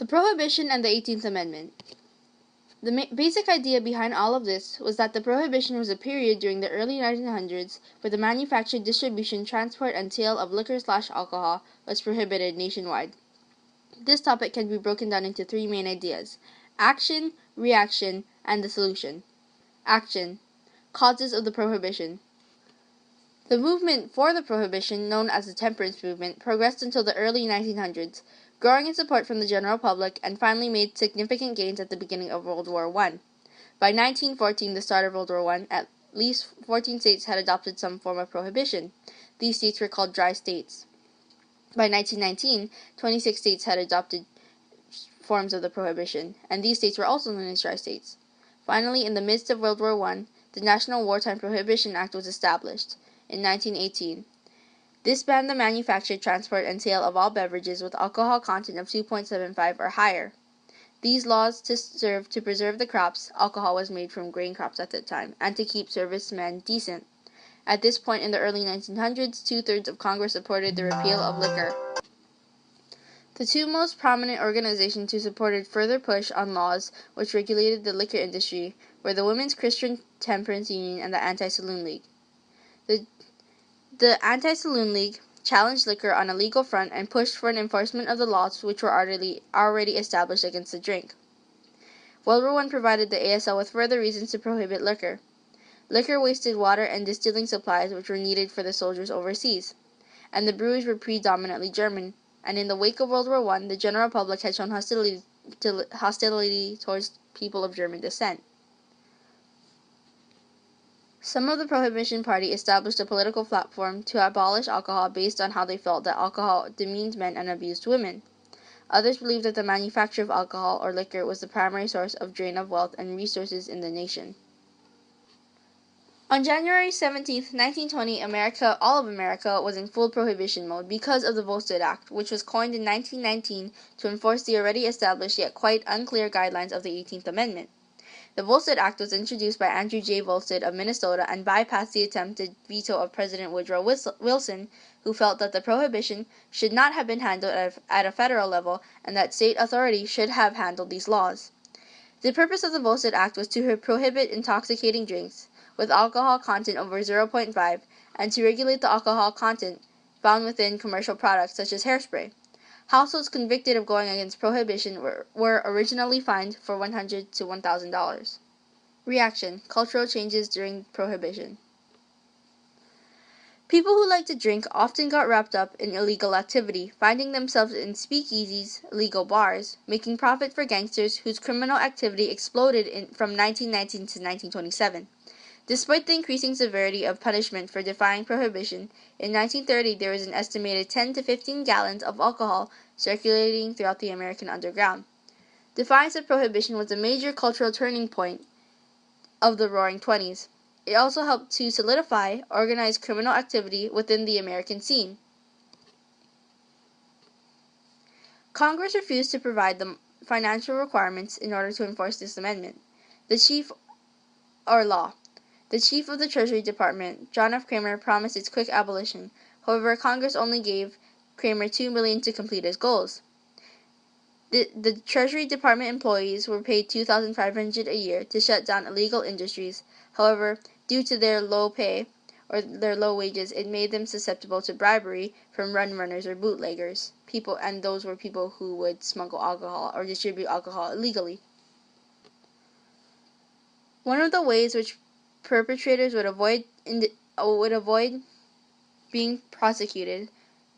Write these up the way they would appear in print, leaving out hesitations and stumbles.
The Prohibition and the 18th Amendment. The basic idea behind all of this was that the Prohibition was a period during the early 1900s where the manufacture, distribution, transport, and sale of liquor/alcohol was prohibited nationwide. This topic can be broken down into three main ideas: action, reaction, and the solution. Action. Causes of the Prohibition. The movement for the Prohibition, known as the temperance movement, progressed until the early 1900s, growing in support from the general public, and finally made significant gains at the beginning of World War I. By 1914, the start of World War I, at least 14 states had adopted some form of prohibition. These states were called dry states. By 1919, 26 states had adopted forms of the prohibition, and these states were also known as dry states. Finally, in the midst of World War I, the National Wartime Prohibition Act was established in 1918. This banned the manufacture, transport, and sale of all beverages with alcohol content of 2.75 or higher. These laws served to preserve the crops — alcohol was made from grain crops at that time — and to keep servicemen decent. At this point in the early 1900s, 2/3 of Congress supported the repeal of liquor. The two most prominent organizations who supported further push on laws which regulated the liquor industry were the Women's Christian Temperance Union and the Anti-Saloon League. The Anti-Saloon League challenged liquor on a legal front and pushed for an enforcement of the laws which were already established against the drink. World War I provided the ASL with further reasons to prohibit liquor. Liquor wasted water and distilling supplies which were needed for the soldiers overseas, and the brewers were predominantly German, and in the wake of World War I, the general public had shown hostility towards people of German descent. Some of the Prohibition Party established a political platform to abolish alcohol based on how they felt that alcohol demeaned men and abused women. Others believed that the manufacture of alcohol or liquor was the primary source of drain of wealth and resources in the nation. On January 17, 1920, all of America was in full prohibition mode because of the Volstead Act, which was coined in 1919 to enforce the already established yet quite unclear guidelines of the 18th Amendment. The Volstead Act was introduced by Andrew J. Volstead of Minnesota and bypassed the attempted veto of President Woodrow Wilson, who felt that the prohibition should not have been handled at a federal level and that state authorities should have handled these laws. The purpose of the Volstead Act was to prohibit intoxicating drinks with alcohol content over 0.5 and to regulate the alcohol content found within commercial products such as hairspray. Households convicted of going against prohibition were originally fined for $100 to $1,000. Reaction: cultural changes during prohibition. People who like to drink often got wrapped up in illegal activity, finding themselves in speakeasies, legal bars, making profit for gangsters whose criminal activity exploded from 1919 to 1927. Despite the increasing severity of punishment for defying prohibition, in 1930 there was an estimated 10 to 15 gallons of alcohol circulating throughout the American underground. Defiance of prohibition was a major cultural turning point of the Roaring Twenties. It also helped to solidify organized criminal activity within the American scene. Congress refused to provide the financial requirements in order to enforce this amendment. The Chief of the Treasury Department, John F. Kramer, promised its quick abolition. However, Congress only gave Kramer $2 million to complete his goals. The Treasury Department employees were paid $2,500 a year to shut down illegal industries. However, due to their low pay or their low wages, it made them susceptible to bribery from runners or bootleggers. Those were people who would smuggle alcohol or distribute alcohol illegally. One of the ways which perpetrators would avoid being prosecuted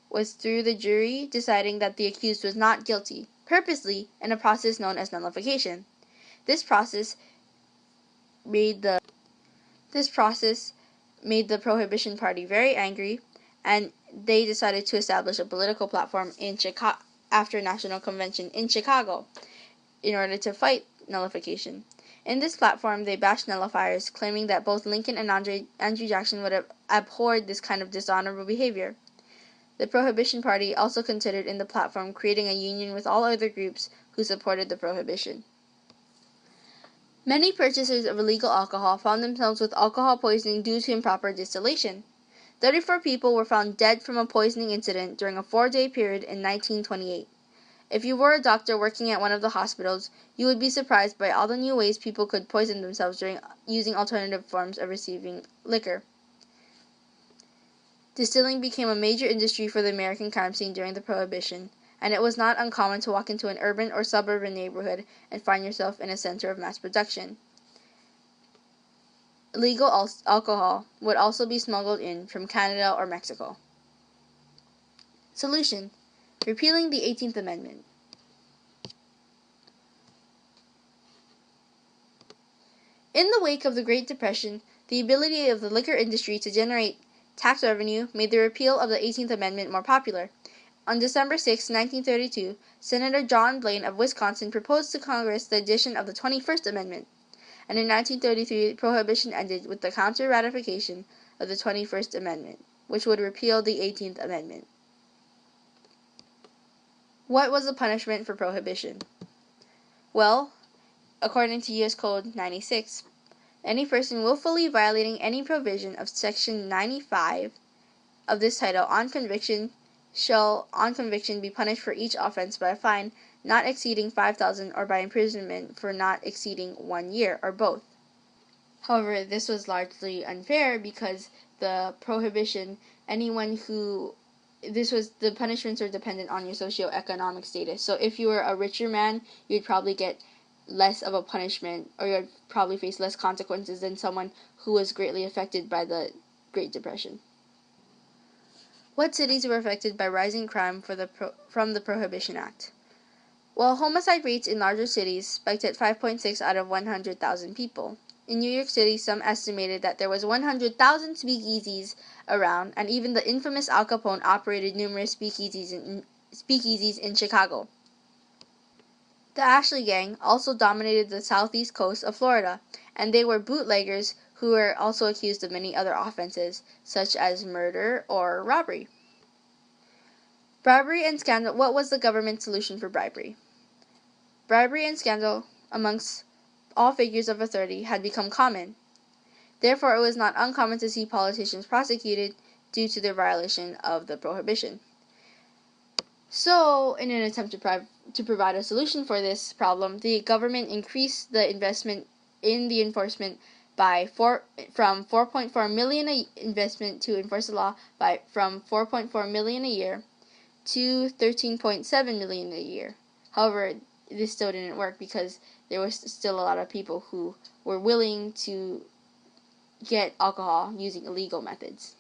was through the jury deciding that the accused was not guilty, purposely, in a process known as nullification. This process made the Prohibition Party very angry, and they decided to establish a political platform after a national convention in Chicago in order to fight nullification. In this platform, they bashed nullifiers, claiming that both Lincoln and Andrew Jackson would have abhorred this kind of dishonorable behavior. The Prohibition Party also considered in the platform creating a union with all other groups who supported the prohibition. Many purchasers of illegal alcohol found themselves with alcohol poisoning due to improper distillation. 34 people were found dead from a poisoning incident during a 4-day period in 1928. If you were a doctor working at one of the hospitals, you would be surprised by all the new ways people could poison themselves during using alternative forms of receiving liquor. Distilling became a major industry for the American crime scene during the Prohibition, and it was not uncommon to walk into an urban or suburban neighborhood and find yourself in a center of mass production. Illegal alcohol would also be smuggled in from Canada or Mexico. Solution: repealing the 18th Amendment. In the wake of the Great Depression, the ability of the liquor industry to generate tax revenue made the repeal of the 18th Amendment more popular. On December 6, 1932, Senator John Blaine of Wisconsin proposed to Congress the addition of the 21st Amendment, and in 1933, Prohibition ended with the counter-ratification of the 21st Amendment, which would repeal the 18th Amendment. What was the punishment for Prohibition? Well, according to U.S. Code 96, any person willfully violating any provision of Section 95 of this title on conviction shall be punished for each offense by a fine not exceeding $5,000 or by imprisonment for not exceeding 1 year, or both. However, this was largely unfair because the prohibition, the punishments were dependent on your socioeconomic status. So if you were a richer man, you'd probably get less of a punishment, or you'd probably face less consequences than someone who was greatly affected by the Great Depression. What cities were affected by rising crime from the Prohibition Act? Well, homicide rates in larger cities spiked at 5.6 out of 100,000 people. In New York City, some estimated that there was 100,000 speakeasies around, and even the infamous Al Capone operated numerous speakeasies in Chicago. The Ashley Gang also dominated the southeast coast of Florida, and they were bootleggers who were also accused of many other offenses, such as murder or robbery. Bribery and scandal. What was the government's solution for bribery? Bribery and scandal amongst all figures of authority had become common. Therefore, it was not uncommon to see politicians prosecuted due to their violation of the prohibition. So, in an attempt to provide a solution for this problem, the government increased the investment in the enforcement from $4.4 million investment to enforce the law from $4.4 million a year to $13.7 million a year. However, this still didn't work because there was still a lot of people who were willing to get alcohol using illegal methods.